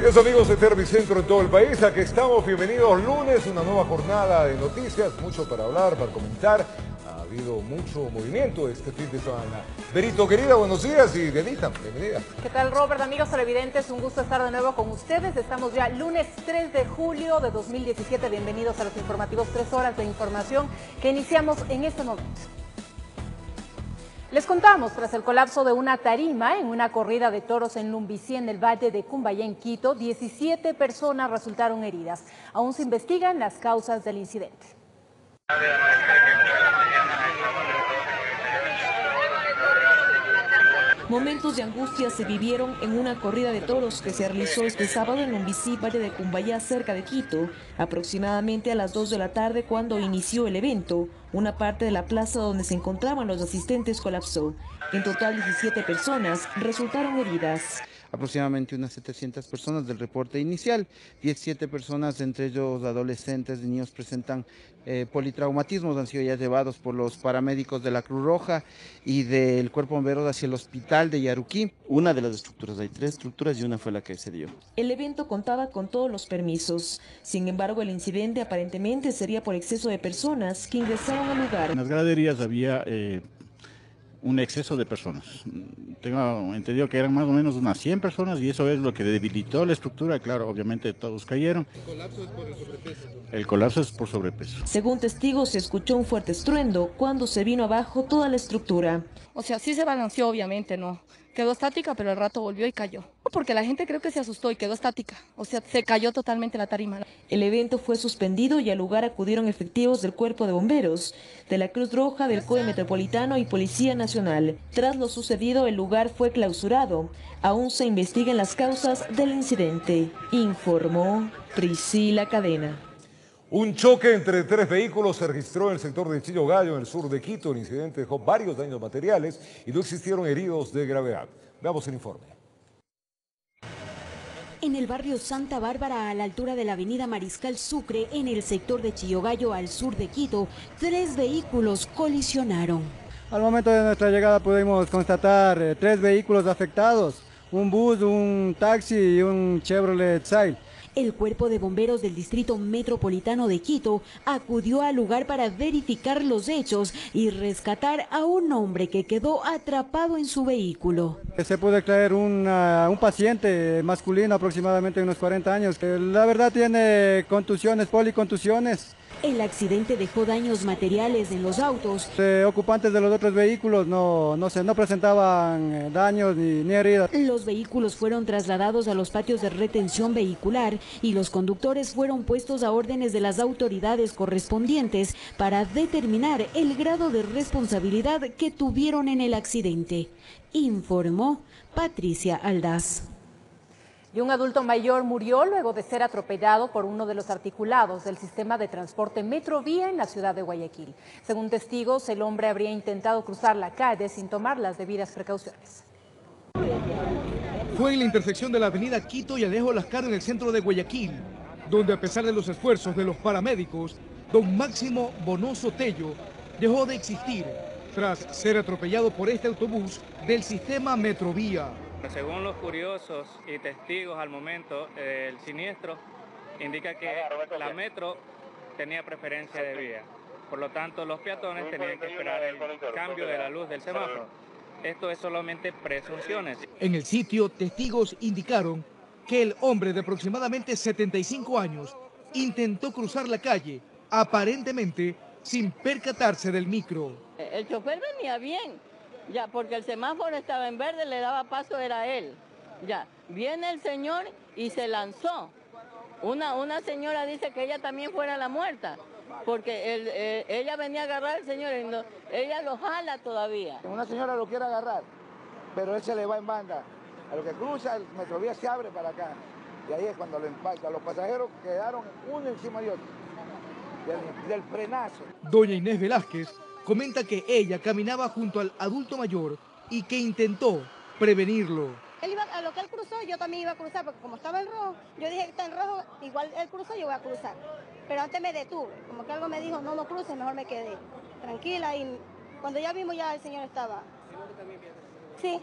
Queridos amigos de Tervicentro en todo el país, aquí estamos, bienvenidos lunes, una nueva jornada de noticias, mucho para hablar, para comentar. Ha habido mucho movimiento este fin de semana. Berito, querida, buenos días, y Dianita, bienvenida. ¿Qué tal, Robert? Amigos televidentes, un gusto estar de nuevo con ustedes. Estamos ya lunes 3 de julio de 2017. Bienvenidos a los informativos, 3 horas de información que iniciamos en este momento. Les contamos, tras el colapso de una tarima en una corrida de toros en Lumbicí, en el valle de Cumbayá, en Quito, 17 personas resultaron heridas. Aún se investigan las causas del incidente. Momentos de angustia se vivieron en una corrida de toros que se realizó este sábado en Lumbicí, valle de Cumbayá, cerca de Quito, aproximadamente a las 2 de la tarde cuando inició el evento. Una parte de la plaza donde se encontraban los asistentes colapsó. En total, 17 personas resultaron heridas. Aproximadamente unas 700 personas del reporte inicial, 17 personas, entre ellos adolescentes y niños, presentan politraumatismos, han sido ya llevados por los paramédicos de la Cruz Roja y del Cuerpo de Bomberos hacia el hospital de Yaruquí. Una de las estructuras, hay 3 estructuras y una fue la que se dio. El evento contaba con todos los permisos, sin embargo el incidente aparentemente sería por exceso de personas que ingresaron al lugar. En las graderías había un exceso de personas. Tengo entendido que eran más o menos unas 100 personas y eso es lo que debilitó la estructura. Claro, obviamente todos cayeron. ¿El colapso es por el sobrepeso? El colapso es por sobrepeso. Según testigos, se escuchó un fuerte estruendo cuando se vino abajo toda la estructura. O sea, sí se balanceó, obviamente, no. Quedó estática, pero al rato volvió y cayó. Porque la gente creo que se asustó y quedó estática. O sea, se cayó totalmente la tarima. El evento fue suspendido y al lugar acudieron efectivos del Cuerpo de Bomberos, de la Cruz Roja, del COE Metropolitano y Policía Nacional. Tras lo sucedido, el lugar fue clausurado. Aún se investigan las causas del incidente, informó Priscila Cadena. Un choque entre 3 vehículos se registró en el sector de Chillogallo, en el sur de Quito. El incidente dejó varios daños materiales y no existieron heridos de gravedad. Veamos el informe. En el barrio Santa Bárbara, a la altura de la avenida Mariscal Sucre, en el sector de Chillogallo, al sur de Quito, 3 vehículos colisionaron. Al momento de nuestra llegada pudimos constatar 3 vehículos afectados, un bus, un taxi y un Chevrolet Sail. El Cuerpo de Bomberos del Distrito Metropolitano de Quito acudió al lugar para verificar los hechos y rescatar a un hombre que quedó atrapado en su vehículo. Se pudo extraer un paciente masculino aproximadamente de unos 40 años, que la verdad tiene contusiones, policontusiones. El accidente dejó daños materiales en los autos. Los ocupantes de los otros vehículos no presentaban daños ni heridas. Los vehículos fueron trasladados a los patios de retención vehicular y los conductores fueron puestos a órdenes de las autoridades correspondientes para determinar el grado de responsabilidad que tuvieron en el accidente, informó Patricia Aldaz. Y un adulto mayor murió luego de ser atropellado por uno de los articulados del sistema de transporte Metrovía en la ciudad de Guayaquil. Según testigos, el hombre habría intentado cruzar la calle sin tomar las debidas precauciones. Fue en la intersección de la avenida Quito y Alejo Lascano en el centro de Guayaquil, donde a pesar de los esfuerzos de los paramédicos, don Máximo Bonoso Tello dejó de existir tras ser atropellado por este autobús del sistema Metrovía. Según los curiosos y testigos al momento, el siniestro indica que la metro tenía preferencia de vía. Por lo tanto, los peatones tenían que esperar el cambio de la luz del semáforo. Esto es solamente presunciones. En el sitio, testigos indicaron que el hombre de aproximadamente 75 años intentó cruzar la calle, aparentemente sin percatarse del micro. El chofer venía bien. Ya, porque el semáforo estaba en verde, le daba paso, era él. Ya, viene el señor y se lanzó. Una señora dice que ella también fuera la muerta, porque ella venía a agarrar al señor y no, ella lo jala todavía. Una señora lo quiere agarrar, pero él se le va en banda. A lo que cruza, el Metrovía se abre para acá. Y ahí es cuando lo impacta. Los pasajeros quedaron uno encima de otro, del frenazo. Doña Inés Velázquez comenta que ella caminaba junto al adulto mayor y que intentó prevenirlo. Él iba, a lo que él cruzó, yo también iba a cruzar, porque como estaba en rojo, yo dije que está en rojo, igual él cruzó, yo voy a cruzar. Pero antes me detuve, como que algo me dijo, no cruces, mejor me quedé tranquila. Y cuando ya vimos, ya el señor estaba. Sí,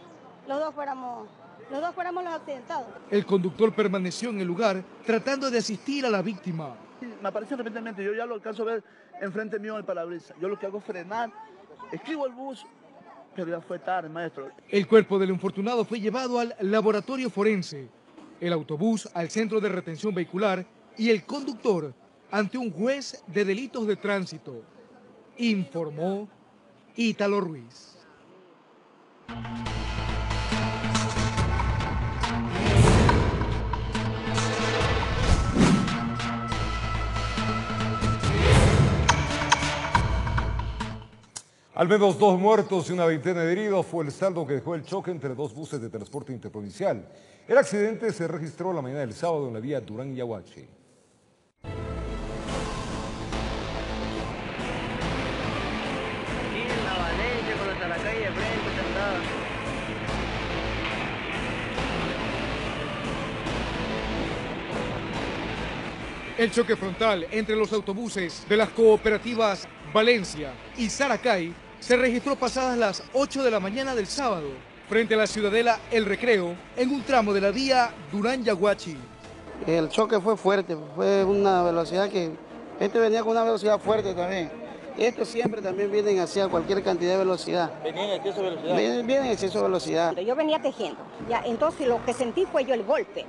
los dos fuéramos los dos fuéramos los accidentados. El conductor permaneció en el lugar tratando de asistir a la víctima. Me aparece repentinamente, yo ya lo alcanzo a ver enfrente mío en el parabrisas. Yo lo que hago es frenar, escribo el bus, pero ya fue tarde, maestro. El cuerpo del infortunado fue llevado al laboratorio forense, el autobús al centro de retención vehicular y el conductor ante un juez de delitos de tránsito, informó Ítalo Ruiz. Al menos 2 muertos y una veintena de heridos fue el saldo que dejó el choque entre 2 buses de transporte interprovincial. El accidente se registró la mañana del sábado en la vía Durán-Yaguachi. El choque frontal entre los autobuses de las cooperativas Valencia y Saracay se registró pasadas las 8 de la mañana del sábado, frente a la ciudadela El Recreo, en un tramo de la vía Durán-Yaguachi. El choque fue fuerte, fue una velocidad que... Este venía con una velocidad fuerte también. Estos siempre también vienen hacia cualquier cantidad de velocidad. ¿Venían en exceso de velocidad? Vienen en exceso de velocidad. Yo venía tejiendo, ya, entonces lo que sentí fue yo el golpe.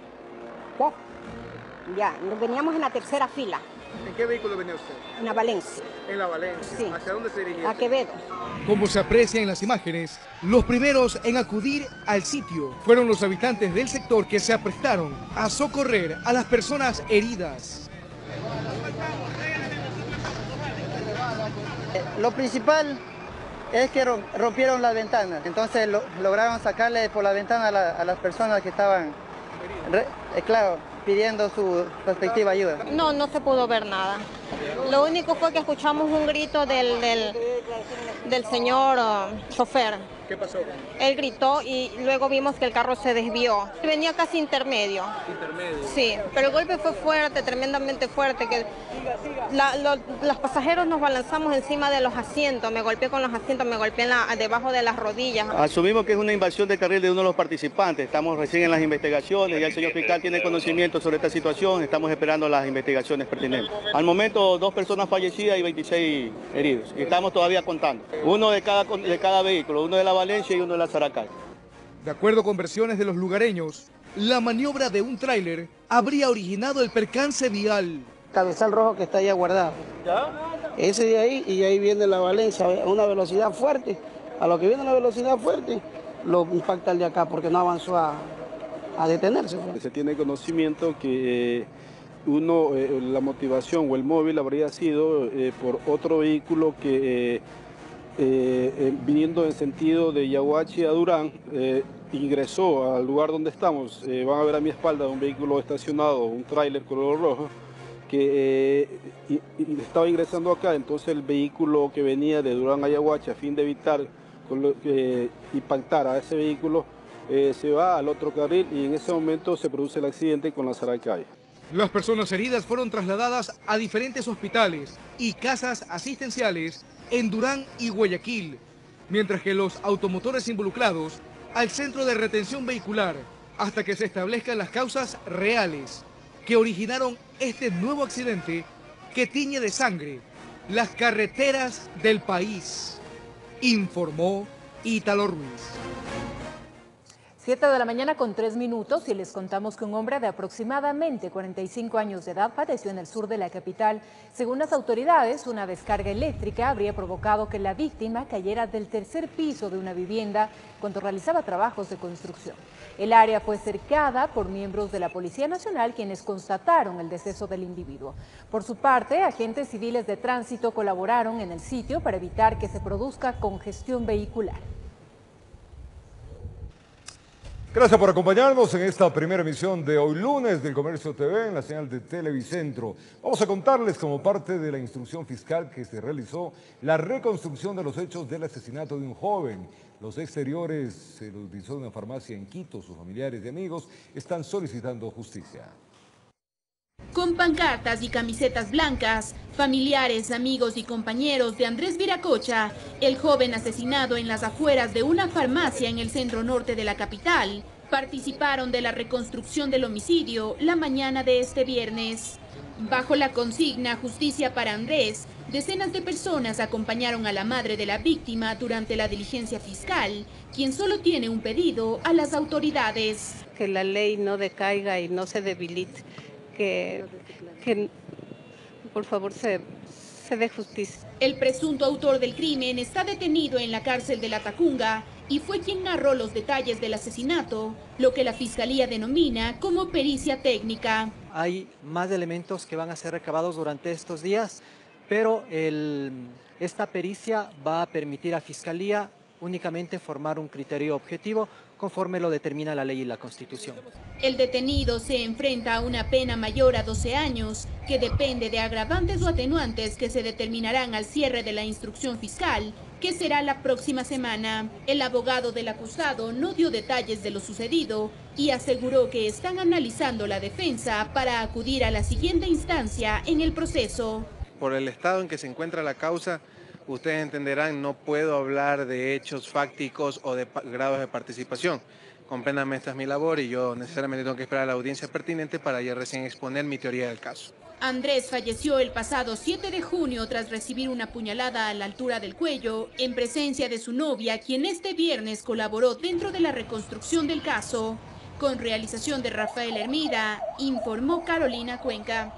¡Pop! Ya, nos veníamos en la tercera fila. ¿En qué vehículo venía usted? En la Valencia. En la Valencia. Sí. ¿Hacia dónde se dirigía? A Quevedo. Como se aprecia en las imágenes, los primeros en acudir al sitio fueron los habitantes del sector que se aprestaron a socorrer a las personas heridas. Lo principal es que rompieron las ventanas, entonces lograron sacarle por la ventana a las personas que estaban, claro, pidiendo su respectiva ayuda. No, no se pudo ver nada. Lo único fue que escuchamos un grito del señor chofer. ¿Qué pasó? Él gritó y luego vimos que el carro se desvió. Venía casi intermedio. ¿Intermedio? Sí, pero el golpe fue fuerte, tremendamente fuerte. Que los pasajeros nos balanzamos encima de los asientos. Me golpeé con los asientos, me golpeé debajo de las rodillas. Asumimos que es una invasión de carril de uno de los participantes. Estamos recién en las investigaciones, ya el señor fiscal tiene conocimiento sobre esta situación. Estamos esperando las investigaciones pertinentes. Al momento, 2 personas fallecidas y 26 heridos. Y estamos todavía contando. Uno de cada vehículo, uno de la Valencia y uno de la Saracay. De acuerdo con versiones de los lugareños, la maniobra de un tráiler habría originado el percance vial. Cabezal rojo que está ahí guardado. ¿Ya? Ese de ahí, y ahí viene la Valencia a una velocidad fuerte. A lo que viene la velocidad fuerte, lo impacta el de acá porque no avanzó a detenerse. Se tiene conocimiento que la motivación o el móvil habría sido por otro vehículo que viniendo en sentido de Yaguachi a Durán, ingresó al lugar donde estamos. Van a ver a mi espalda un vehículo estacionado, un tráiler color rojo, que estaba ingresando acá. Entonces el vehículo que venía de Durán a Yaguachi, a fin de evitar impactar a ese vehículo, se va al otro carril y en ese momento se produce el accidente con la Saracay. Las personas heridas fueron trasladadas a diferentes hospitales y casas asistenciales en Durán y Guayaquil, mientras que los automotores involucrados al centro de retención vehicular hasta que se establezcan las causas reales que originaron este nuevo accidente que tiñe de sangre las carreteras del país, informó Ítalo Ruiz. 7 de la mañana con 3 minutos y les contamos que un hombre de aproximadamente 45 años de edad falleció en el sur de la capital. Según las autoridades, una descarga eléctrica habría provocado que la víctima cayera del 3er piso de una vivienda cuando realizaba trabajos de construcción. El área fue cercada por miembros de la Policía Nacional, quienes constataron el deceso del individuo. Por su parte, agentes civiles de tránsito colaboraron en el sitio para evitar que se produzca congestión vehicular. Gracias por acompañarnos en esta primera emisión de hoy lunes del Comercio TV en la señal de Televicentro. Vamos a contarles como parte de la instrucción fiscal que se realizó la reconstrucción de los hechos del asesinato de un joven. Los exteriores se los utilizó de una farmacia en Quito. Sus familiares y amigos están solicitando justicia. Con pancartas y camisetas blancas, familiares, amigos y compañeros de Andrés Viracocha, el joven asesinado en las afueras de una farmacia en el centro norte de la capital, participaron de la reconstrucción del homicidio la mañana de este viernes. Bajo la consigna Justicia para Andrés, decenas de personas acompañaron a la madre de la víctima durante la diligencia fiscal, quien solo tiene un pedido a las autoridades. Que la ley no decaiga y no se debilite, que por favor se dé justicia. El presunto autor del crimen está detenido en la cárcel de La Tacunga y fue quien narró los detalles del asesinato, lo que la Fiscalía denomina como pericia técnica. Hay más elementos que van a ser recabados durante estos días, pero esta pericia va a permitir a Fiscalía únicamente formar un criterio objetivo conforme lo determina la ley y la Constitución. El detenido se enfrenta a una pena mayor a 12 años, que depende de agravantes o atenuantes que se determinarán al cierre de la instrucción fiscal, que será la próxima semana. El abogado del acusado no dio detalles de lo sucedido y aseguró que están analizando la defensa para acudir a la siguiente instancia en el proceso. Por el estado en que se encuentra la causa, ustedes entenderán, no puedo hablar de hechos fácticos o de grados de participación. Compréndanme, esta es mi labor y yo necesariamente tengo que esperar a la audiencia pertinente para ya recién exponer mi teoría del caso. Andrés falleció el pasado 7 de junio tras recibir una puñalada a la altura del cuello en presencia de su novia, quien este viernes colaboró dentro de la reconstrucción del caso. Con realización de Rafael Hermida, informó Carolina Cuenca.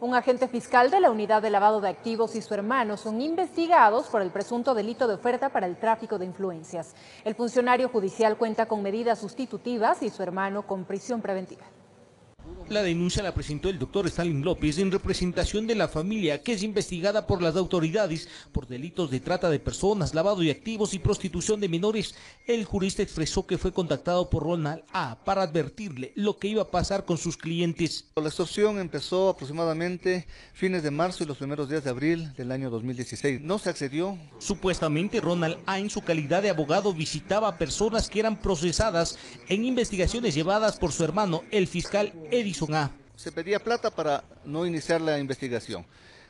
Un agente fiscal de la Unidad de Lavado de Activos y su hermano son investigados por el presunto delito de oferta para el tráfico de influencias. El funcionario judicial cuenta con medidas sustitutivas y su hermano con prisión preventiva. La denuncia la presentó el doctor Stalin López en representación de la familia, que es investigada por las autoridades por delitos de trata de personas, lavado de activos y prostitución de menores. El jurista expresó que fue contactado por Ronald A. para advertirle lo que iba a pasar con sus clientes. La extorsión empezó aproximadamente fines de marzo y los primeros días de abril del año 2016. No se accedió. Supuestamente Ronald A. en su calidad de abogado visitaba a personas que eran procesadas en investigaciones llevadas por su hermano, el fiscal Edison A. Se pedía plata para no iniciar la investigación.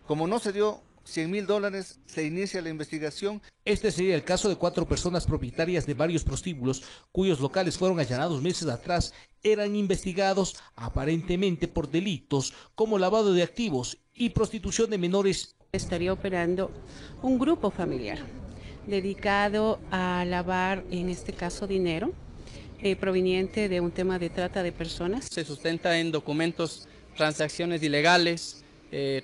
Como no se dio $100,000, se inicia la investigación. Este sería el caso de 4 personas propietarias de varios prostíbulos, cuyos locales fueron allanados meses atrás. Eran investigados aparentemente por delitos como lavado de activos y prostitución de menores. Estaría operando un grupo familiar dedicado a lavar, en este caso, dinero proveniente de un tema de trata de personas. Se sustenta en documentos, transacciones ilegales,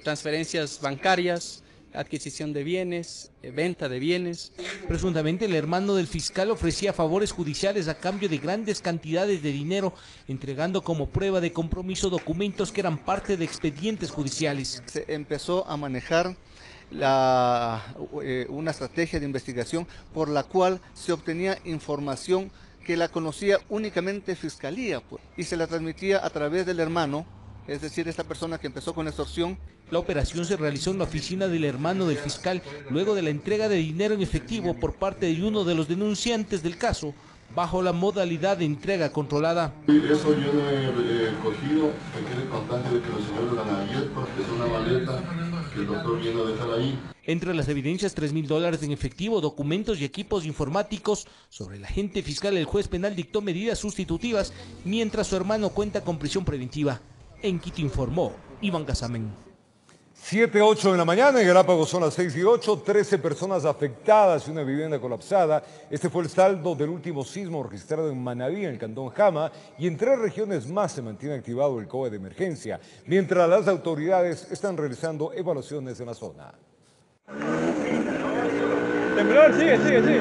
transferencias bancarias, adquisición de bienes, venta de bienes. Presuntamente el hermano del fiscal ofrecía favores judiciales a cambio de grandes cantidades de dinero, entregando como prueba de compromiso documentos que eran parte de expedientes judiciales. Se empezó a manejar una estrategia de investigación por la cual se obtenía información que la conocía únicamente Fiscalía, pues, y se la transmitía a través del hermano, es decir, esta persona que empezó con la extorsión. La operación se realizó en la oficina del hermano del fiscal, luego de la entrega de dinero en efectivo por parte de uno de los denunciantes del caso, bajo la modalidad de entrega controlada. Eso yo no he cogido, me quedé constante de que los señores lo han abierto, es una maleta que el doctor vino a dejar ahí. Entre las evidencias, $3,000 en efectivo, documentos y equipos informáticos. Sobre el agente fiscal, el juez penal dictó medidas sustitutivas, mientras su hermano cuenta con prisión preventiva. En Quito informó Iván Casamen. 7:08 de la mañana, en Galápagos son las 6:08, 13 personas afectadas y una vivienda colapsada. Este fue el saldo del último sismo registrado en Manabí, en el cantón Jama, y en 3 regiones más se mantiene activado el COE de emergencia, mientras las autoridades están realizando evaluaciones en la zona. Temblor, sigue.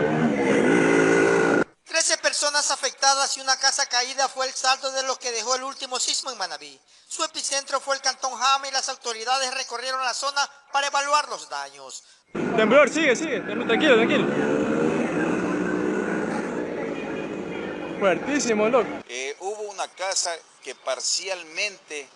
13 personas afectadas y una casa caída fue el saldo de lo que dejó el último sismo en Manabí. Su epicentro fue el cantón Jama y las autoridades recorrieron la zona para evaluar los daños. Temblor, sigue. Tranquilo. Fuertísimo, loco. Hubo una casa que parcialmente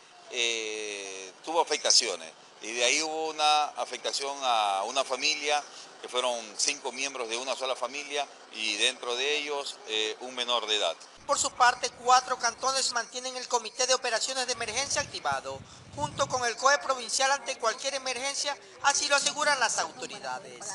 tuvo afectaciones. Y de ahí hubo una afectación a una familia, que fueron 5 miembros de una sola familia, y dentro de ellos un menor de edad. Por su parte, 4 cantones mantienen el Comité de Operaciones de Emergencia activado, junto con el COE provincial ante cualquier emergencia, así lo aseguran las autoridades.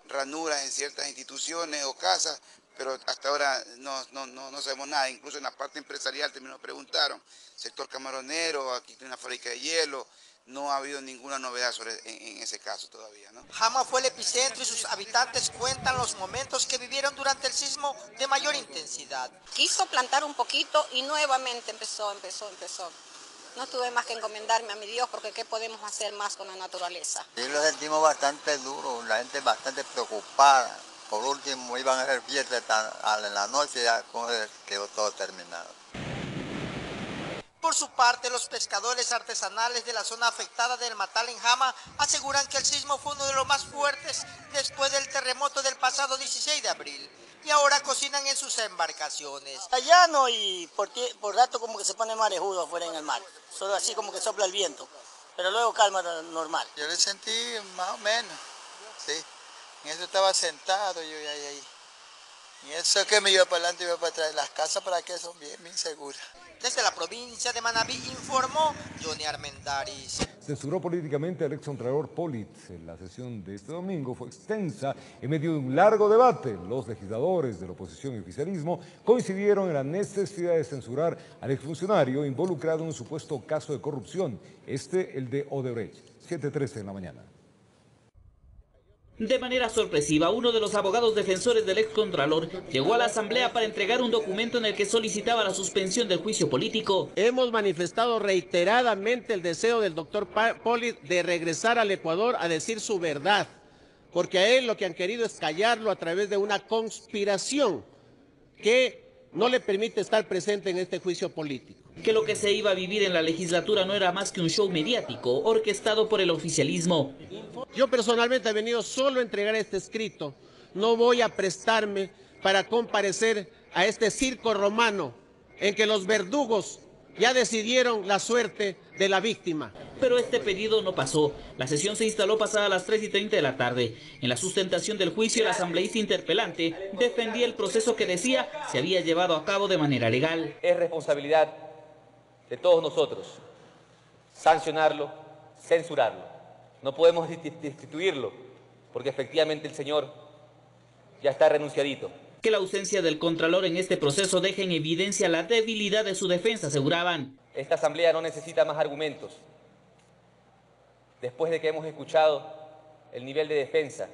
Ranuras en ciertas instituciones o casas, pero hasta ahora no sabemos nada. Incluso en la parte empresarial también nos preguntaron, sector camaronero, aquí tiene una fábrica de hielo, no ha habido ninguna novedad en ese caso todavía, ¿no? Jama fue el epicentro y sus habitantes cuentan los momentos que vivieron durante el sismo de mayor intensidad. Quiso plantar un poquito y nuevamente empezó. No tuve más que encomendarme a mi Dios porque ¿qué podemos hacer más con la naturaleza? Sí, lo sentimos bastante duro, la gente bastante preocupada. Por último iban a hacer fiesta en la noche, ya quedó todo terminado. Por su parte, los pescadores artesanales de la zona afectada del Matal en Jama aseguran que el sismo fue uno de los más fuertes después del terremoto del pasado 16 de abril y ahora cocinan en sus embarcaciones. Allá no, y por rato como que se pone marejudo afuera en el mar, solo así como que sopla el viento, pero luego calma normal. Yo le sentí más o menos, sí, en eso estaba sentado yo ahí. Y eso que me iba para adelante y iba para atrás, las casas para qué son bien seguras. Desde la provincia de Manabí informó Johnny Armendáriz. Censuró políticamente al excontralor Polit. La sesión de este domingo fue extensa en medio de un largo debate. Los legisladores de la oposición y oficialismo coincidieron en la necesidad de censurar al exfuncionario involucrado en un supuesto caso de corrupción, el de Odebrecht. 7:13 en la mañana. De manera sorpresiva, uno de los abogados defensores del excontralor llegó a la asamblea para entregar un documento en el que solicitaba la suspensión del juicio político. Hemos manifestado reiteradamente el deseo del doctor Polit de regresar al Ecuador a decir su verdad, porque a él lo que han querido es callarlo a través de una conspiración que no le permite estar presente en este juicio político. Que lo que se iba a vivir en la legislatura no era más que un show mediático orquestado por el oficialismo. Yo personalmente he venido solo a entregar este escrito. No voy a prestarme para comparecer a este circo romano en que los verdugos ya decidieron la suerte de la víctima. Pero este pedido no pasó. La sesión se instaló pasada las 3:30 de la tarde. En la sustentación del juicio, el asambleísta interpelante defendía el proceso que decía se había llevado a cabo de manera legal. Es responsabilidad de todos nosotros sancionarlo, censurarlo. No podemos destituirlo, porque efectivamente el señor ya está renunciadito. Que la ausencia del contralor en este proceso deja en evidencia la debilidad de su defensa, aseguraban. Esta asamblea no necesita más argumentos. Después de que hemos escuchado el nivel de defensa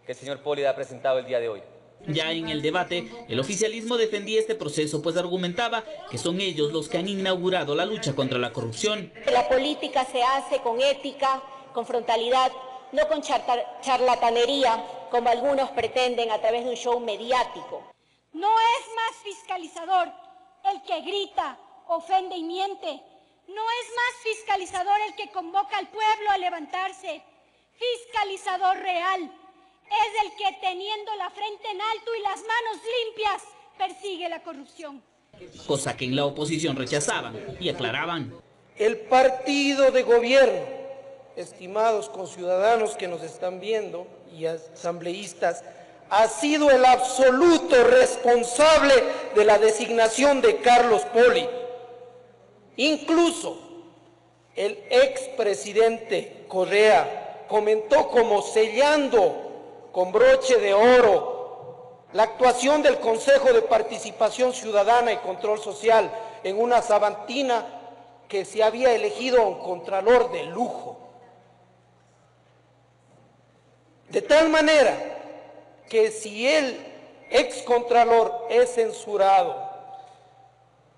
que el señor Polit ha presentado el día de hoy. Ya en el debate, el oficialismo defendía este proceso, pues argumentaba que son ellos los que han inaugurado la lucha contra la corrupción. La política se hace con ética, con frontalidad, no con charlatanería, como algunos pretenden a través de un show mediático. No es más fiscalizador el que grita, ofende y miente. No es más fiscalizador el que convoca al pueblo a levantarse. Fiscalizador real es el que, teniendo la frente en alto y las manos limpias, persigue la corrupción. Cosa que en la oposición rechazaban y aclaraban. El partido de gobierno, estimados conciudadanos que nos están viendo y asambleístas, ha sido el absoluto responsable de la designación de Carlos Polit. Incluso el expresidente Correa comentó como sellando con broche de oro la actuación del Consejo de Participación Ciudadana y Control Social en una sabatina que se había elegido un contralor de lujo. De tal manera que si el excontralor es censurado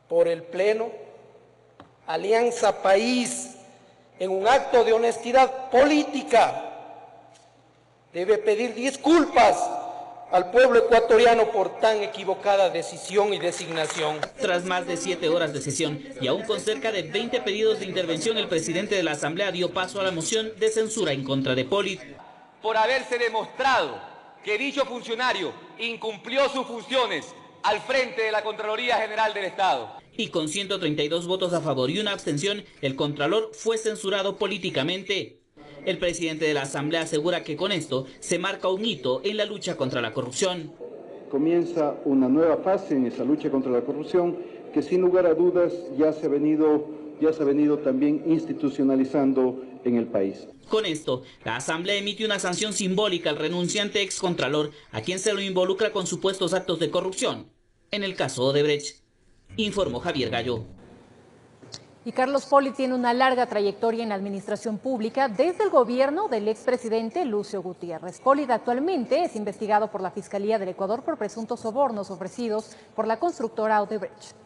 por el Pleno, Alianza País, en un acto de honestidad política, debe pedir disculpas al pueblo ecuatoriano por tan equivocada decisión y designación. Tras más de 7 horas de sesión y aún con cerca de 20 pedidos de intervención, el presidente de la Asamblea dio paso a la moción de censura en contra de Polit. Por haberse demostrado que dicho funcionario incumplió sus funciones al frente de la Contraloría General del Estado. Y con 132 votos a favor y una abstención, el contralor fue censurado políticamente. El presidente de la Asamblea asegura que con esto se marca un hito en la lucha contra la corrupción. Comienza una nueva fase en esa lucha contra la corrupción que sin lugar a dudas ya se ha venido también institucionalizando en el país. Con esto, la Asamblea emite una sanción simbólica al renunciante excontralor, a quien se lo involucra con supuestos actos de corrupción. En el caso Odebrecht, informó Javier Gallo. Y Carlos Polit tiene una larga trayectoria en la administración pública desde el gobierno del expresidente Lucio Gutiérrez. Polit actualmente es investigado por la Fiscalía del Ecuador por presuntos sobornos ofrecidos por la constructora Odebrecht.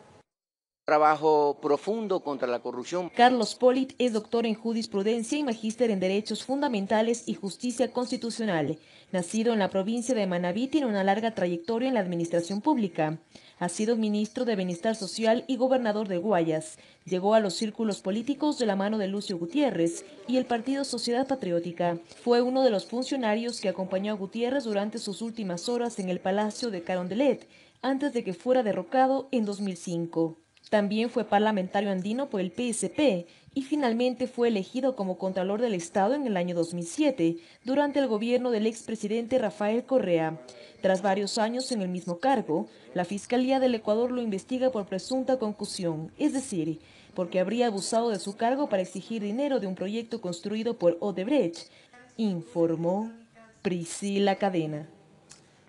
Trabajo profundo contra la corrupción. Carlos Polit es doctor en jurisprudencia y magíster en Derechos Fundamentales y Justicia Constitucional. Nacido en la provincia de Manabí, tiene una larga trayectoria en la administración pública. Ha sido ministro de Bienestar Social y gobernador de Guayas. Llegó a los círculos políticos de la mano de Lucio Gutiérrez y el partido Sociedad Patriótica. Fue uno de los funcionarios que acompañó a Gutiérrez durante sus últimas horas en el Palacio de Carondelet, antes de que fuera derrocado en 2005. También fue parlamentario andino por el PSP y finalmente fue elegido como Contralor del Estado en el año 2007, durante el gobierno del expresidente Rafael Correa. Tras varios años en el mismo cargo, la Fiscalía del Ecuador lo investiga por presunta concusión, es decir, porque habría abusado de su cargo para exigir dinero de un proyecto construido por Odebrecht, informó Priscila Cadena.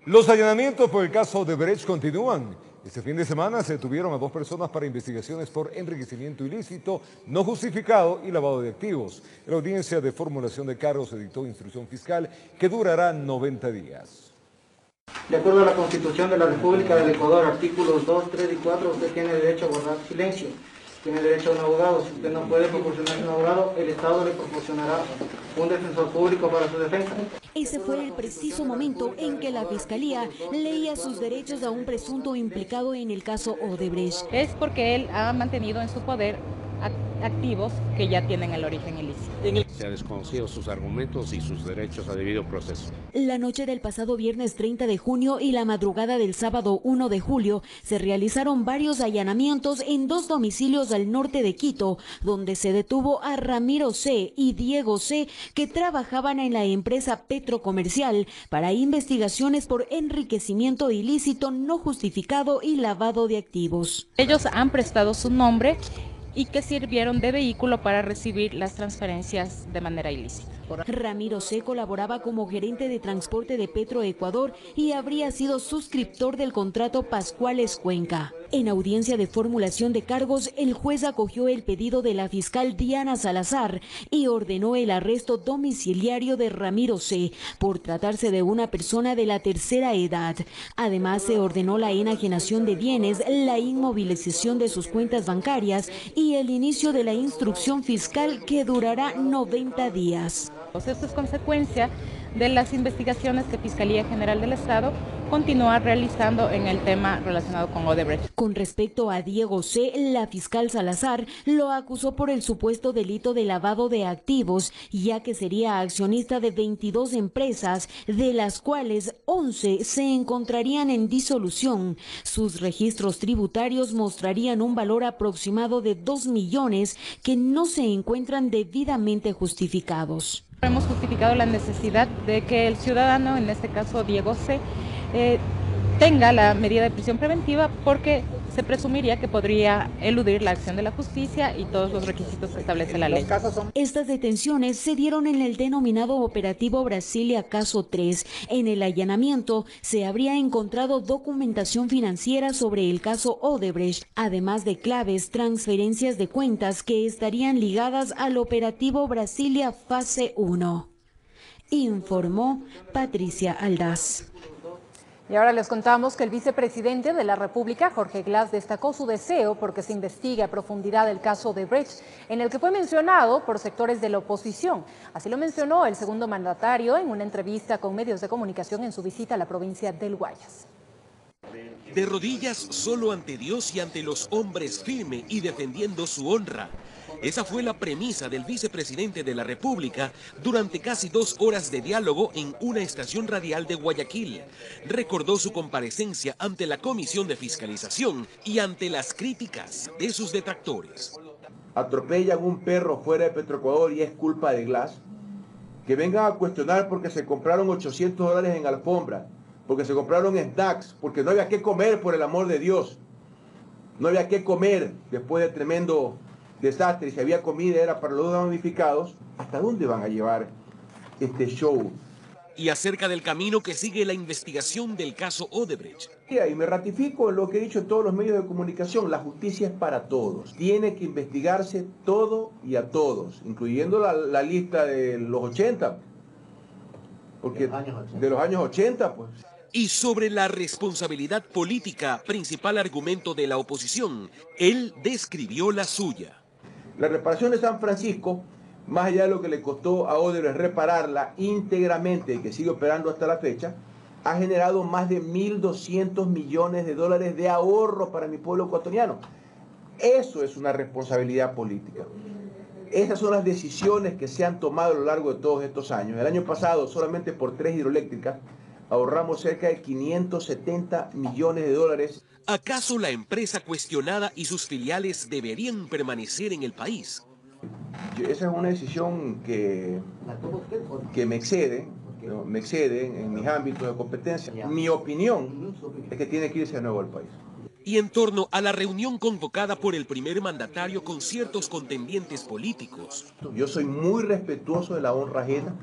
Los allanamientos por el caso Odebrecht continúan. Este fin de semana se detuvieron a 2 personas para investigaciones por enriquecimiento ilícito, no justificado y lavado de activos. En la audiencia de formulación de cargos se dictó instrucción fiscal que durará 90 días. De acuerdo a la Constitución de la República del Ecuador, artículos 2, 3 y 4, usted tiene derecho a guardar silencio. Tiene derecho a un abogado. Si usted no puede proporcionar un abogado, el Estado le proporcionará un defensor público para su defensa. Ese fue el preciso momento en que la Fiscalía leía sus derechos a un presunto implicado en el caso Odebrecht. Es porque él ha mantenido en su poder activos que ya tienen el origen ilícito. Se han desconocido sus argumentos y sus derechos a debido proceso. La noche del pasado viernes 30 de junio y la madrugada del sábado 1 de julio se realizaron varios allanamientos en 2 domicilios al norte de Quito, donde se detuvo a Ramiro C. y Diego C., que trabajaban en la empresa Petrocomercial para investigaciones por enriquecimiento ilícito no justificado y lavado de activos. Ellos han prestado su nombre y que sirvieron de vehículo para recibir las transferencias de manera ilícita. Ramiro C. colaboraba como gerente de transporte de Petroecuador y habría sido suscriptor del contrato Pascuales Cuenca. En audiencia de formulación de cargos, el juez acogió el pedido de la fiscal Diana Salazar y ordenó el arresto domiciliario de Ramiro C. por tratarse de una persona de la tercera edad. Además, se ordenó la enajenación de bienes, la inmovilización de sus cuentas bancarias y el inicio de la instrucción fiscal que durará 90 días. Esto es consecuencia de las investigaciones que Fiscalía General del Estado continúa realizando en el tema relacionado con Odebrecht. Con respecto a Diego C., la fiscal Salazar lo acusó por el supuesto delito de lavado de activos, ya que sería accionista de 22 empresas, de las cuales 11 se encontrarían en disolución. Sus registros tributarios mostrarían un valor aproximado de 2 millones que no se encuentran debidamente justificados. Hemos justificado la necesidad de que el ciudadano, en este caso Diego C., tenga la medida de prisión preventiva porque se presumiría que podría eludir la acción de la justicia y todos los requisitos que establece la ley. Estas detenciones se dieron en el denominado Operativo Brasilia Caso 3. En el allanamiento se habría encontrado documentación financiera sobre el caso Odebrecht, además de claves, transferencias de cuentas que estarían ligadas al Operativo Brasilia Fase 1. Informó Patricia Aldaz. Y ahora les contamos que el vicepresidente de la República, Jorge Glass, destacó su deseo porque se investigue a profundidad el caso Odebrecht, en el que fue mencionado por sectores de la oposición. Así lo mencionó el segundo mandatario en una entrevista con medios de comunicación en su visita a la provincia del Guayas. De rodillas solo ante Dios y ante los hombres, firme y defendiendo su honra. Esa fue la premisa del vicepresidente de la República durante casi 2 horas de diálogo en una estación radial de Guayaquil. Recordó su comparecencia ante la Comisión de Fiscalización y ante las críticas de sus detractores. Atropellan un perro fuera de Petroecuador y es culpa de Glass. Que vengan a cuestionar porque se compraron $800 en alfombra, porque se compraron snacks, porque no había que comer, por el amor de Dios. No había que comer después del tremendo desastre, y si había comida era para los damnificados, ¿hasta dónde van a llevar este show? Y acerca del camino que sigue la investigación del caso Odebrecht. Y me ratifico en lo que he dicho en todos los medios de comunicación, la justicia es para todos. Tiene que investigarse todo y a todos, incluyendo la lista de los 80, porque de los años 80, pues. Y sobre la responsabilidad política, principal argumento de la oposición, él describió la suya. La reparación de San Francisco, más allá de lo que le costó a Odebrecht repararla íntegramente y que sigue operando hasta la fecha, ha generado más de 1.200 millones de dólares de ahorro para mi pueblo ecuatoriano. Eso es una responsabilidad política. Esas son las decisiones que se han tomado a lo largo de todos estos años. El año pasado, solamente por 3 hidroeléctricas, ahorramos cerca de 570 millones de dólares. ¿Acaso la empresa cuestionada y sus filiales deberían permanecer en el país? Esa es una decisión que me excede, ¿no? Me excede en mis ámbitos de competencia. Mi opinión es que tiene que irse de nuevo al país. Y en torno a la reunión convocada por el primer mandatario con ciertos contendientes políticos. Yo soy muy respetuoso de la honra ajena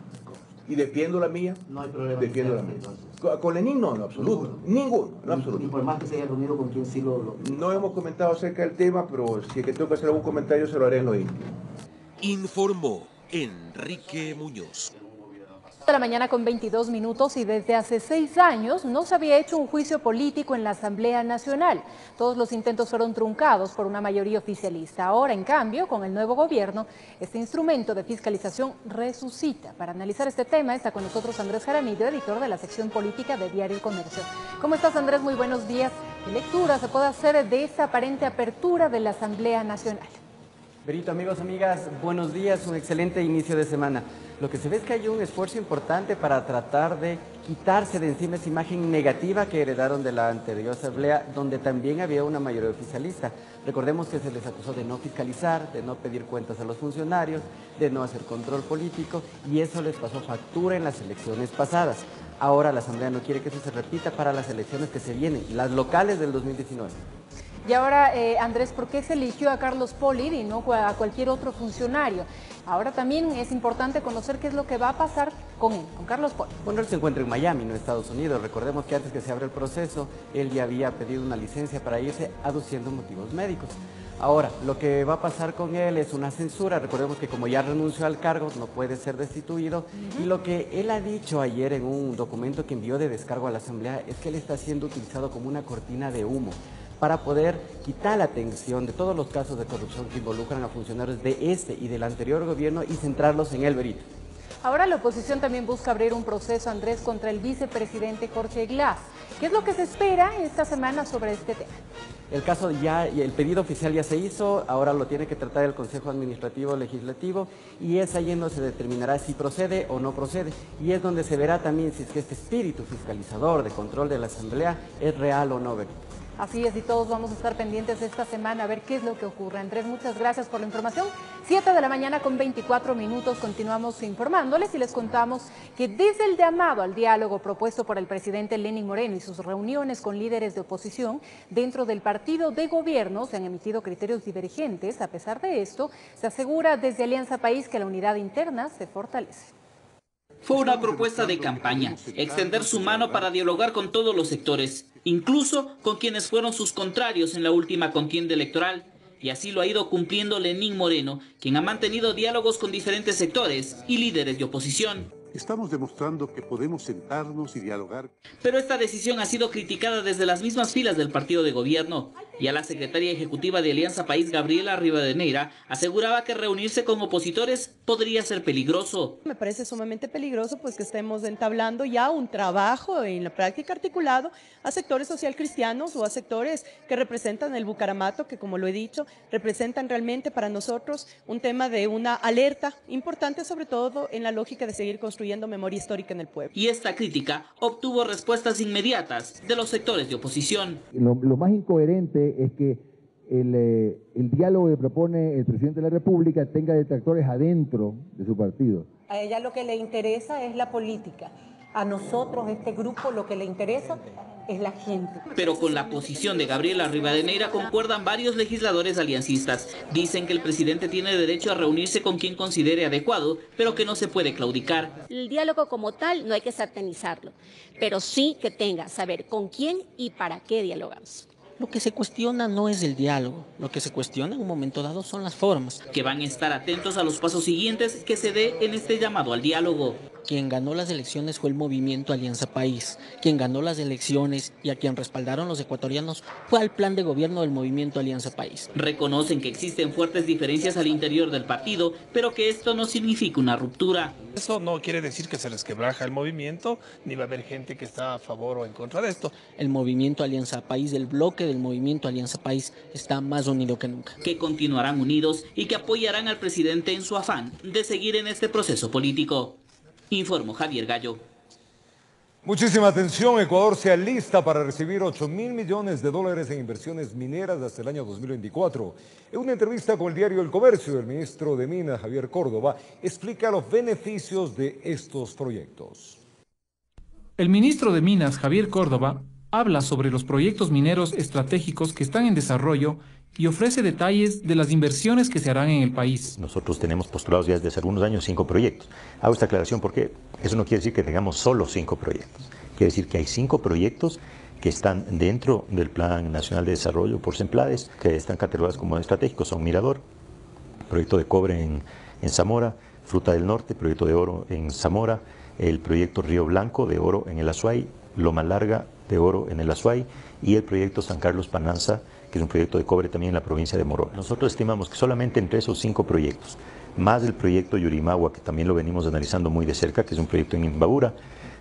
y defiendo la mía. No hay problema. Defiendo la mía. Con Lenín no, en absoluto. Ninguno, en absoluto. Y por más que se haya reunido con quien sí lo... No hemos comentado acerca del tema, pero si es que tengo que hacer algún comentario se lo haré en lo íntimo. Informó Enrique Muñoz. De la mañana con 22 minutos y desde hace 6 años no se había hecho un juicio político en la Asamblea Nacional. Todos los intentos fueron truncados por una mayoría oficialista. Ahora, en cambio, con el nuevo gobierno, este instrumento de fiscalización resucita. Para analizar este tema está con nosotros Andrés Jaramillo, editor de la sección política de Diario El Comercio. ¿Cómo estás, Andrés? Muy buenos días. ¿Qué lectura se puede hacer de esta aparente apertura de la Asamblea Nacional? Berito, amigos, amigas, buenos días, un excelente inicio de semana. Lo que se ve es que hay un esfuerzo importante para tratar de quitarse de encima esa imagen negativa que heredaron de la anterior asamblea, donde también había una mayoría oficialista. Recordemos que se les acusó de no fiscalizar, de no pedir cuentas a los funcionarios, de no hacer control político, y eso les pasó factura en las elecciones pasadas. Ahora la asamblea no quiere que eso se repita para las elecciones que se vienen, las locales del 2019. Y ahora, Andrés, ¿por qué se eligió a Carlos Polit y no a cualquier otro funcionario? Ahora también es importante conocer qué es lo que va a pasar con él, con Carlos Polit. Bueno, él se encuentra en Miami, no en Estados Unidos. Recordemos que antes que se abra el proceso, él ya había pedido una licencia para irse aduciendo motivos médicos. Ahora, lo que va a pasar con él es una censura. Recordemos que como ya renunció al cargo, no puede ser destituido. Y lo que él ha dicho ayer en un documento que envió de descargo a la Asamblea es que él está siendo utilizado como una cortina de humo para poder quitar la atención de todos los casos de corrupción que involucran a funcionarios de este y del anterior gobierno y centrarlos en él, Berito. Ahora la oposición también busca abrir un proceso, Andrés, contra el vicepresidente Jorge Glass. ¿Qué es lo que se espera esta semana sobre este tema? El caso ya, el pedido oficial ya se hizo, ahora lo tiene que tratar el Consejo Administrativo Legislativo y es ahí en donde se determinará si procede o no procede. Y es donde se verá también si es que este espíritu fiscalizador de control de la Asamblea es real o no, Berito. Así es, y todos vamos a estar pendientes de esta semana a ver qué es lo que ocurre. Andrés, muchas gracias por la información. 7 de la mañana con 24 minutos continuamos informándoles y les contamos que desde el llamado al diálogo propuesto por el presidente Lenín Moreno y sus reuniones con líderes de oposición dentro del partido de gobierno se han emitido criterios divergentes. A pesar de esto, se asegura desde Alianza País que la unidad interna se fortalece. Fue una propuesta de campaña, extender su mano para dialogar con todos los sectores, incluso con quienes fueron sus contrarios en la última contienda electoral. Y así lo ha ido cumpliendo Lenín Moreno, quien ha mantenido diálogos con diferentes sectores y líderes de oposición. Estamos demostrando que podemos sentarnos y dialogar. Pero esta decisión ha sido criticada desde las mismas filas del partido de gobierno. Ya la secretaria ejecutiva de Alianza País, Gabriela Rivadeneira, aseguraba que reunirse con opositores podría ser peligroso. Me parece sumamente peligroso pues que estemos entablando ya un trabajo en la práctica articulado a sectores social cristianos o a sectores que representan el Bucaramato, que como lo he dicho, representan realmente para nosotros un tema de una alerta importante, sobre todo en la lógica de seguir construyendo memoria histórica en el pueblo. Y esta crítica obtuvo respuestas inmediatas de los sectores de oposición. Lo más incoherente es que el diálogo que propone el presidente de la República tenga detractores adentro de su partido. A ella lo que le interesa es la política. A nosotros, este grupo, lo que le interesa es la gente. Pero con la posición de Gabriela Rivadeneira concuerdan varios legisladores aliancistas. Dicen que el presidente tiene derecho a reunirse con quien considere adecuado, pero que no se puede claudicar. El diálogo como tal no hay que satanizarlo, pero sí que tenga saber con quién y para qué dialogamos. Lo que se cuestiona no es el diálogo, lo que se cuestiona en un momento dado son las formas. Que van a estar atentos a los pasos siguientes que se dé en este llamado al diálogo. Quien ganó las elecciones fue el movimiento Alianza País. Quien ganó las elecciones y a quien respaldaron los ecuatorianos fue al plan de gobierno del movimiento Alianza País. Reconocen que existen fuertes diferencias al interior del partido, pero que esto no significa una ruptura. Eso no quiere decir que se les quebraja el movimiento, ni va a haber gente que está a favor o en contra de esto. El movimiento Alianza País, el bloque del movimiento Alianza País, está más unido que nunca. Que continuarán unidos y que apoyarán al presidente en su afán de seguir en este proceso político. Informó Javier Gallo. Muchísima atención, Ecuador se alista para recibir 8.000 millones de dólares en inversiones mineras hasta el año 2024. En una entrevista con el diario El Comercio, el ministro de Minas, Javier Córdoba, explica los beneficios de estos proyectos. El ministro de Minas, Javier Córdoba, habla sobre los proyectos mineros estratégicos que están en desarrollo y ofrece detalles de las inversiones que se harán en el país. Nosotros tenemos postulados ya desde hace algunos años 5 proyectos. Hago esta aclaración porque eso no quiere decir que tengamos solo 5 proyectos. Quiere decir que hay 5 proyectos que están dentro del Plan Nacional de Desarrollo por SEMPLADES, que están catalogados como estratégicos. Son Mirador, proyecto de cobre en Zamora, Fruta del Norte, proyecto de oro en Zamora, el proyecto Río Blanco de oro en el Azuay, Loma Larga de oro en el Azuay y el proyecto San Carlos Pananza, que es un proyecto de cobre también en la provincia de Morón. Nosotros estimamos que solamente entre esos 5 proyectos, más el proyecto Yurimagua, que también lo venimos analizando muy de cerca, que es un proyecto en Imbabura,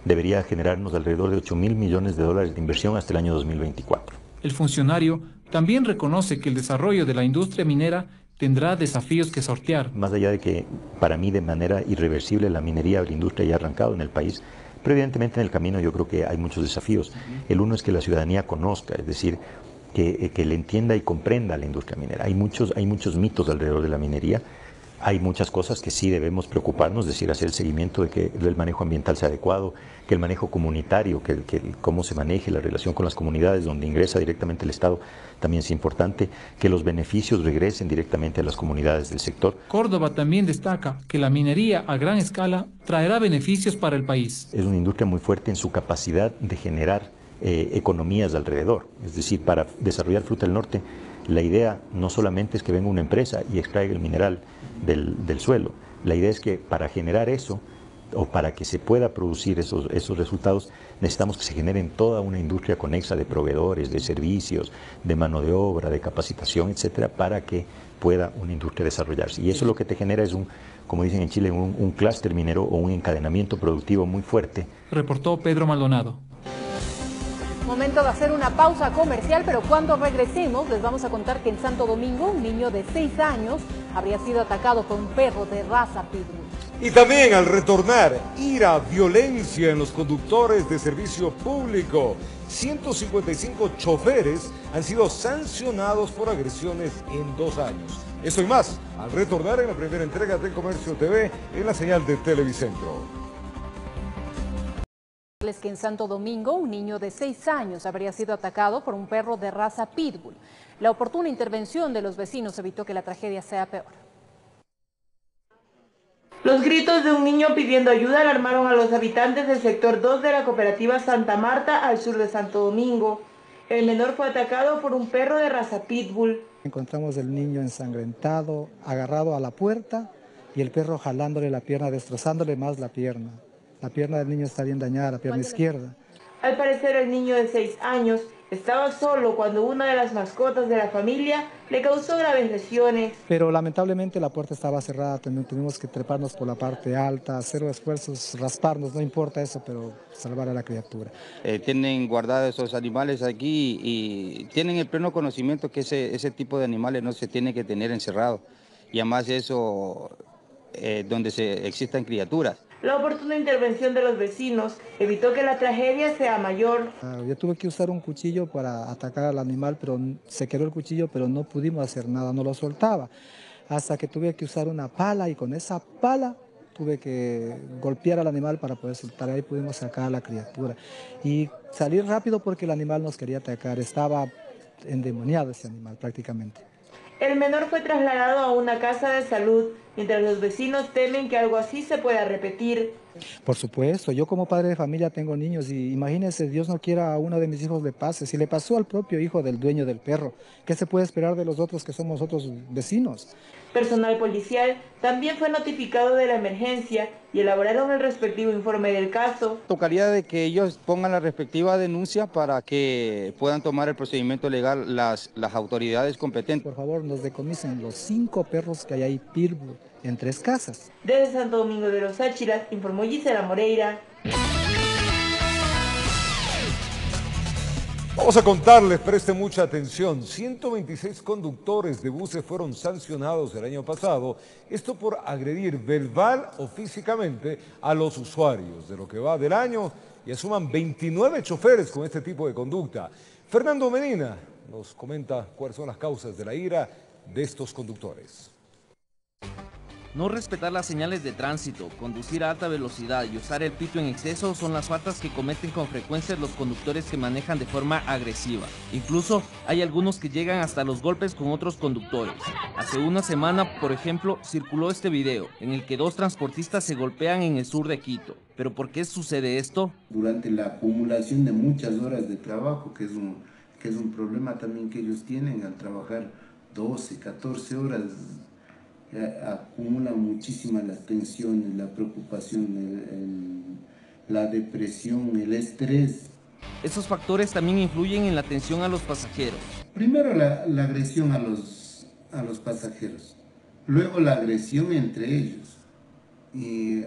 debería generarnos alrededor de 8.000 millones de dólares de inversión hasta el año 2024. El funcionario también reconoce que el desarrollo de la industria minera tendrá desafíos que sortear. Más allá de que para mí de manera irreversible la minería, la industria ya ha arrancado en el país, pero evidentemente en el camino yo creo que hay muchos desafíos. El uno es que la ciudadanía conozca, es decir, que le entienda y comprenda la industria minera. Hay muchos mitos alrededor de la minería. Hay muchas cosas que sí debemos preocuparnos, es decir, hacer el seguimiento de que el manejo ambiental sea adecuado, que el manejo comunitario, que cómo se maneje la relación con las comunidades donde ingresa directamente el Estado también es importante, que los beneficios regresen directamente a las comunidades del sector. Córdoba también destaca que la minería a gran escala traerá beneficios para el país. Es una industria muy fuerte en su capacidad de generar economías alrededor, es decir, para desarrollar Fruta del Norte, la idea no solamente es que venga una empresa y extraiga el mineral del suelo, la idea es que para generar eso, o para que se pueda producir esos resultados, necesitamos que se generen toda una industria conexa de proveedores, de servicios, de mano de obra, de capacitación, etcétera, para que pueda una industria desarrollarse. Y eso lo que te genera es como dicen en Chile, un clúster minero o un encadenamiento productivo muy fuerte. Reportó Pedro Maldonado. Momento de hacer una pausa comercial, pero cuando regresemos les vamos a contar que en Santo Domingo un niño de 6 años habría sido atacado por un perro de raza pitbull. Y también al retornar, ira, violencia en los conductores de servicio público. 155 choferes han sido sancionados por agresiones en 2 años. Eso y más, al retornar en la primera entrega de Comercio TV en la señal de Televicentro. Que en Santo Domingo un niño de 6 años habría sido atacado por un perro de raza pitbull. La oportuna intervención de los vecinos evitó que la tragedia sea peor. Los gritos de un niño pidiendo ayuda alarmaron a los habitantes del sector 2 de la cooperativa Santa Marta al sur de Santo Domingo. El menor fue atacado por un perro de raza pitbull. Encontramos el niño ensangrentado, agarrado a la puerta y el perro jalándole la pierna, destrozándole más la pierna. La pierna del niño está bien dañada, la pierna izquierda. Al parecer el niño de 6 años estaba solo cuando una de las mascotas de la familia le causó graves lesiones. Pero lamentablemente la puerta estaba cerrada, tuvimos que treparnos por la parte alta, hacer esfuerzos, rasparnos, no importa eso, pero salvar a la criatura. Tienen guardados esos animales aquí y tienen el pleno conocimiento que ese tipo de animales no se tiene que tener encerrado. Y además eso donde existan criaturas. La oportuna intervención de los vecinos evitó que la tragedia sea mayor. Yo tuve que usar un cuchillo para atacar al animal, pero se quedó el cuchillo, pero no pudimos hacer nada, no lo soltaba. Hasta que tuve que usar una pala y con esa pala tuve que golpear al animal para poder soltar, ahí pudimos sacar a la criatura. Y salir rápido porque el animal nos quería atacar, estaba endemoniado ese animal prácticamente. El menor fue trasladado a una casa de salud, mientras los vecinos temen que algo así se pueda repetir. Por supuesto, yo como padre de familia tengo niños y imagínense, Dios no quiera a uno de mis hijos le pase. Si le pasó al propio hijo del dueño del perro, ¿qué se puede esperar de los otros que somos otros vecinos? Personal policial también fue notificado de la emergencia y elaboraron el respectivo informe del caso. Tocaría de que ellos pongan la respectiva denuncia para que puedan tomar el procedimiento legal las autoridades competentes. Por favor, nos decomisen los 5 perros que hay ahí, pitbull, en 3 casas. Desde Santo Domingo de los Áchilas, informó Gisela Moreira. Vamos a contarles, presten mucha atención, 126 conductores de buses fueron sancionados el año pasado, esto por agredir verbal o físicamente a los usuarios. De lo que va del año, ya suman 29 choferes con este tipo de conducta. Fernando Medina nos comenta cuáles son las causas de la ira de estos conductores. No respetar las señales de tránsito, conducir a alta velocidad y usar el pito en exceso son las faltas que cometen con frecuencia los conductores que manejan de forma agresiva. Incluso hay algunos que llegan hasta los golpes con otros conductores. Hace una semana, por ejemplo, circuló este video en el que 2 transportistas se golpean en el sur de Quito. ¿Pero por qué sucede esto? Durante la acumulación de muchas horas de trabajo, que es un problema también que ellos tienen al trabajar 12, 14 horas, acumula muchísima las tensiones, la preocupación, la depresión, el estrés. Esos factores también influyen en la atención a los pasajeros. Primero la agresión a los pasajeros, luego la agresión entre ellos, y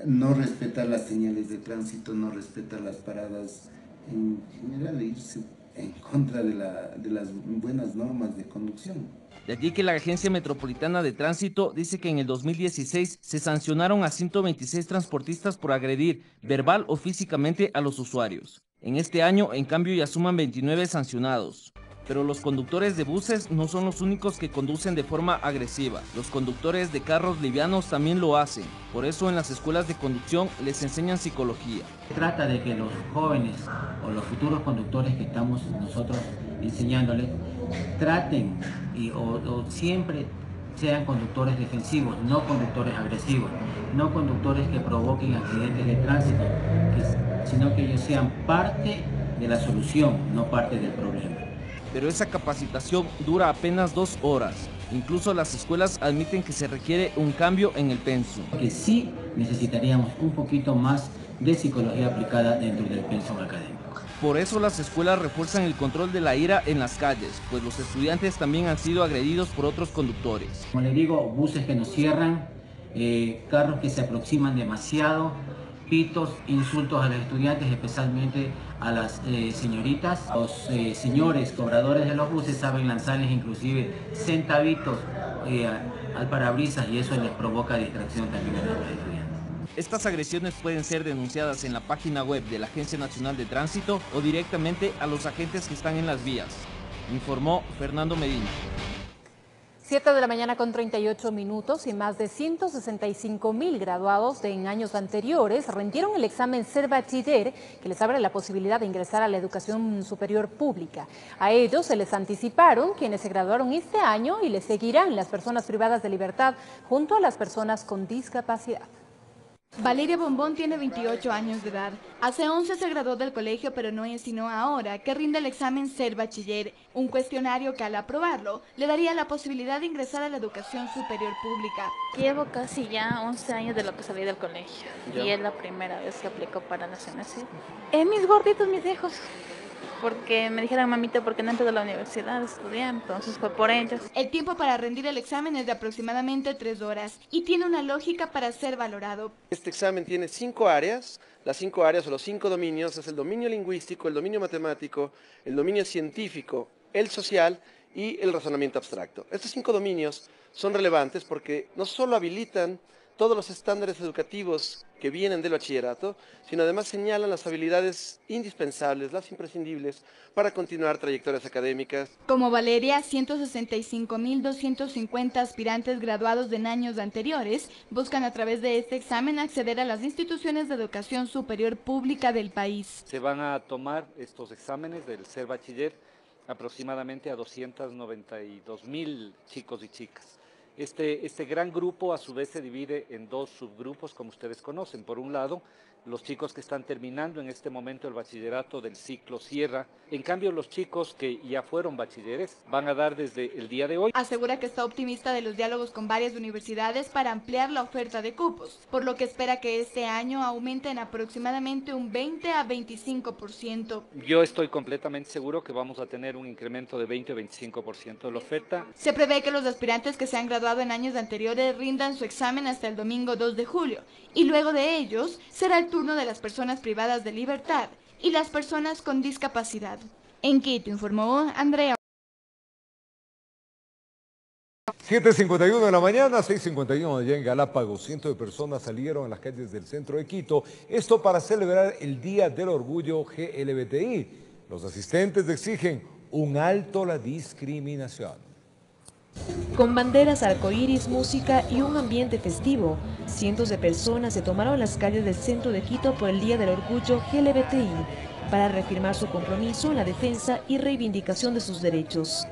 no respetar las señales de tránsito, no respetar las paradas, en general irse en contra de las buenas normas de conducción. De allí que la Agencia Metropolitana de Tránsito dice que en el 2016 se sancionaron a 126 transportistas por agredir verbal o físicamente a los usuarios. En este año, en cambio, ya suman 29 sancionados. Pero los conductores de buses no son los únicos que conducen de forma agresiva. Los conductores de carros livianos también lo hacen. Por eso en las escuelas de conducción les enseñan psicología. Se trata de que los jóvenes o los futuros conductores que estamos nosotros enseñándoles traten o siempre sean conductores defensivos, no conductores agresivos, no conductores que provoquen accidentes de tránsito, sino que ellos sean parte de la solución, no parte del problema. Pero esa capacitación dura apenas 2 horas. Incluso las escuelas admiten que se requiere un cambio en el pensum. Que sí necesitaríamos un poquito más de psicología aplicada dentro del pensum académico. Por eso las escuelas refuerzan el control de la ira en las calles, pues los estudiantes también han sido agredidos por otros conductores. Como le digo, buses que nos cierran, carros que se aproximan demasiado, pitos, insultos a los estudiantes, especialmente a las señoritas. Los señores cobradores de los buses saben lanzarles inclusive centavitos al parabrisas y eso les provoca distracción también a los estudiantes. Estas agresiones pueden ser denunciadas en la página web de la Agencia Nacional de Tránsito o directamente a los agentes que están en las vías, informó Fernando Medina. 7 de la mañana con 38 minutos y más de 165,000 graduados en años anteriores rindieron el examen Ser Bachiller, que les abre la posibilidad de ingresar a la educación superior pública. A ellos se les anticiparon quienes se graduaron este año y les seguirán las personas privadas de libertad junto a las personas con discapacidad. Valeria Bombón tiene 28 años de edad. Hace 11 se graduó del colegio, pero no es sino ahora que rinde el examen Ser Bachiller, un cuestionario que al aprobarlo le daría la posibilidad de ingresar a la educación superior pública. Llevo casi ya 11 años de lo que salí del colegio y es la primera vez que aplico para la CNC. Mis gorditos, mis hijos, porque me dijeron, mamita, ¿por qué no entras a la universidad a estudiar? Entonces fue por ellos. El tiempo para rendir el examen es de aproximadamente 3 horas y tiene una lógica para ser valorado. Este examen tiene 5 áreas. Las 5 áreas o los 5 dominios es el dominio lingüístico, el dominio matemático, el dominio científico, el social y el razonamiento abstracto. Estos 5 dominios son relevantes porque no solo habilitan todos los estándares educativos que vienen del bachillerato, sino además señalan las habilidades indispensables, las imprescindibles para continuar trayectorias académicas. Como Valeria, 165.250 aspirantes graduados en años anteriores buscan a través de este examen acceder a las instituciones de educación superior pública del país. Se van a tomar estos exámenes del ser bachiller aproximadamente a 292.000 chicos y chicas. Este gran grupo a su vez se divide en dos subgrupos, como ustedes conocen. Por un lado, los chicos que están terminando en este momento el bachillerato del ciclo Sierra. En cambio, los chicos que ya fueron bachilleres van a dar desde el día de hoy. Asegura que está optimista de los diálogos con varias universidades para ampliar la oferta de cupos, por lo que espera que este año aumenten aproximadamente un 20 a 25%. Yo estoy completamente seguro que vamos a tener un incremento de 20 o 25% de la oferta. Se prevé que los aspirantes que se han graduado en años anteriores rindan su examen hasta el domingo 2 de julio, y luego de ellos será el turno de las personas privadas de libertad y las personas con discapacidad. En Quito informó Andrea. 7:51 de la mañana, 6:51 allá en Galápagos. Cientos de personas salieron a las calles del centro de Quito, esto para celebrar el Día del Orgullo GLBTI. Los asistentes exigen un alto a la discriminación. Con banderas, arcoíris, música y un ambiente festivo, cientos de personas se tomaron las calles del centro de Quito por el Día del Orgullo GLBTI para reafirmar su compromiso en la defensa y reivindicación de sus derechos.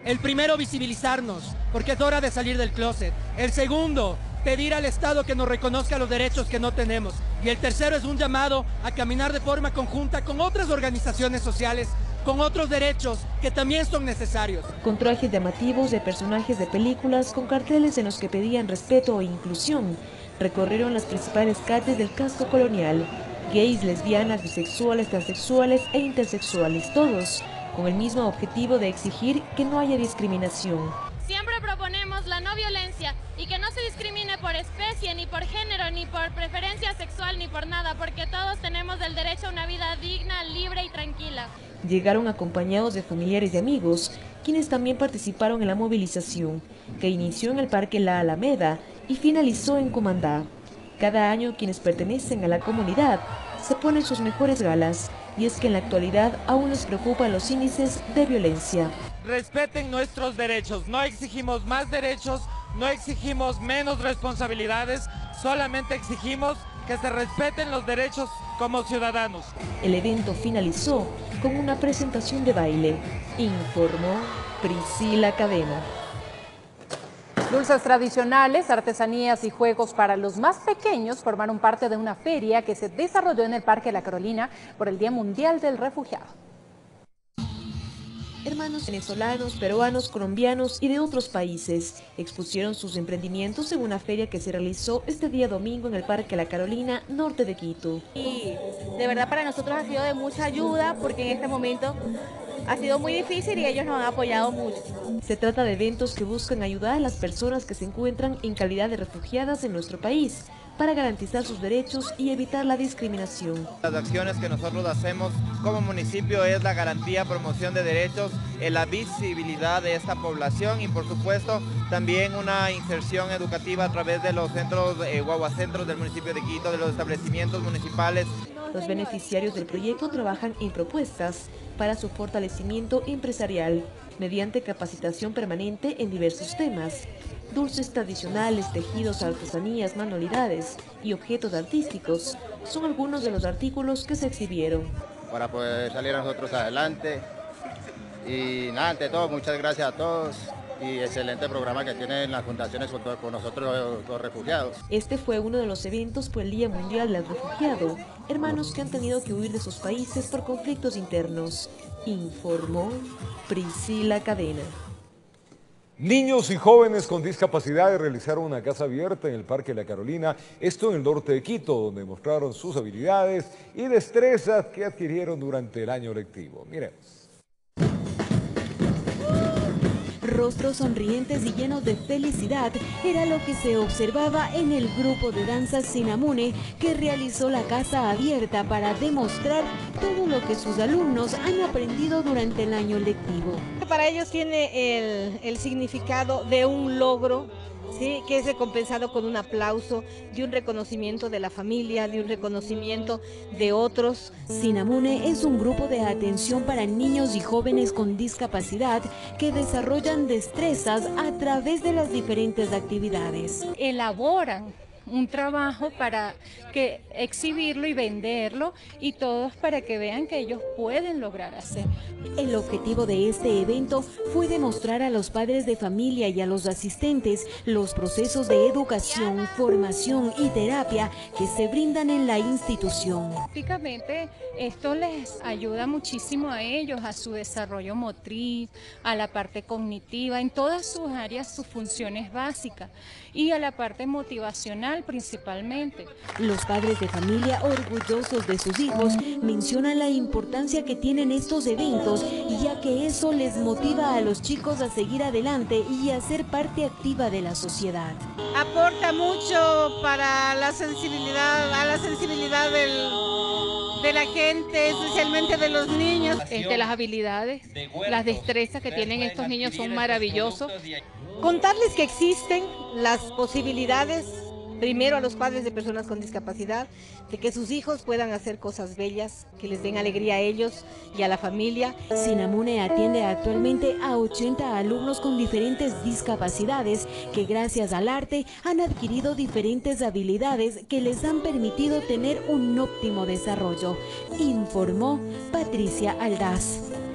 El primero, visibilizarnos, porque es hora de salir del closet. El segundo, pedir al Estado que nos reconozca los derechos que no tenemos. Y el tercero es un llamado a caminar de forma conjunta con otras organizaciones sociales, con otros derechos que también son necesarios. Con trajes llamativos de personajes de películas, con carteles en los que pedían respeto e inclusión, recorrieron las principales calles del casco colonial. Gays, lesbianas, bisexuales, transexuales e intersexuales, todos con el mismo objetivo de exigir que no haya discriminación. Siempre proponemos la no violencia y que no se discrimine por especie, ni por género, ni por preferencia sexual, ni por nada, porque todos tenemos el derecho a una vida digna, libre y tranquila. Llegaron acompañados de familiares y amigos, quienes también participaron en la movilización, que inició en el Parque La Alameda y finalizó en Comandá. Cada año quienes pertenecen a la comunidad se ponen sus mejores galas, y es que en la actualidad aún les preocupan los índices de violencia. Respeten nuestros derechos, no exigimos más derechos, no exigimos menos responsabilidades, solamente exigimos que se respeten los derechos como ciudadanos. El evento finalizó con una presentación de baile, informó Priscila Cadena. Dulces tradicionales, artesanías y juegos para los más pequeños formaron parte de una feria que se desarrolló en el Parque La Carolina por el Día Mundial del Refugiado. Hermanos venezolanos, peruanos, colombianos y de otros países expusieron sus emprendimientos en una feria que se realizó este día domingo en el Parque La Carolina, norte de Quito. Y de verdad para nosotros ha sido de mucha ayuda porque en este momento ha sido muy difícil y ellos nos han apoyado mucho. Se trata de eventos que buscan ayudar a las personas que se encuentran en calidad de refugiadas en nuestro país para garantizar sus derechos y evitar la discriminación. Las acciones que nosotros hacemos como municipio es la garantía, promoción de derechos, la visibilidad de esta población y por supuesto también una inserción educativa a través de los centros, guaguacentros del municipio de Quito, de los establecimientos municipales. Los beneficiarios del proyecto trabajan en propuestas para su fortalecimiento empresarial, mediante capacitación permanente en diversos temas. Dulces tradicionales, tejidos, artesanías, manualidades y objetos artísticos son algunos de los artículos que se exhibieron. Para poder salir a nosotros adelante y nada, ante todo, muchas gracias a todos y excelente programa que tienen las fundaciones con nosotros los refugiados. Este fue uno de los eventos por el Día Mundial del Refugiado, hermanos que han tenido que huir de sus países por conflictos internos, informó Priscila Cadena. Niños y jóvenes con discapacidad realizaron una casa abierta en el Parque La Carolina, esto en el norte de Quito, donde mostraron sus habilidades y destrezas que adquirieron durante el año lectivo. Miremos. Rostros sonrientes y llenos de felicidad era lo que se observaba en el grupo de danza Sinamune que realizó la casa abierta para demostrar todo lo que sus alumnos han aprendido durante el año lectivo. Para ellos tiene el significado de un logro ¿sí? Que es recompensado con un aplauso, de un reconocimiento de la familia, de un reconocimiento de otros. Sinamune es un grupo de atención para niños y jóvenes con discapacidad que desarrollan destrezas a través de las diferentes actividades. Elaboran un trabajo para exhibirlo y venderlo, y todos para que vean que ellos pueden lograr hacer. El objetivo de este evento fue demostrar a los padres de familia y a los asistentes los procesos de educación, formación y terapia que se brindan en la institución. Prácticamente esto les ayuda muchísimo a ellos, a su desarrollo motriz, a la parte cognitiva, en todas sus áreas, sus funciones básicas, y a la parte motivacional principalmente. Los padres de familia, orgullosos de sus hijos, mencionan la importancia que tienen estos eventos, ya que eso les motiva a los chicos a seguir adelante y a ser parte activa de la sociedad. Aporta mucho para la sensibilidad, de la gente, especialmente de los niños. Las habilidades, las destrezas que tienen estos niños son maravillosos. Contarles que existen las posibilidades, primero a los padres de personas con discapacidad, de que sus hijos puedan hacer cosas bellas, que les den alegría a ellos y a la familia. Sinamune atiende actualmente a 80 alumnos con diferentes discapacidades que gracias al arte han adquirido diferentes habilidades que les han permitido tener un óptimo desarrollo, informó Patricia Aldaz.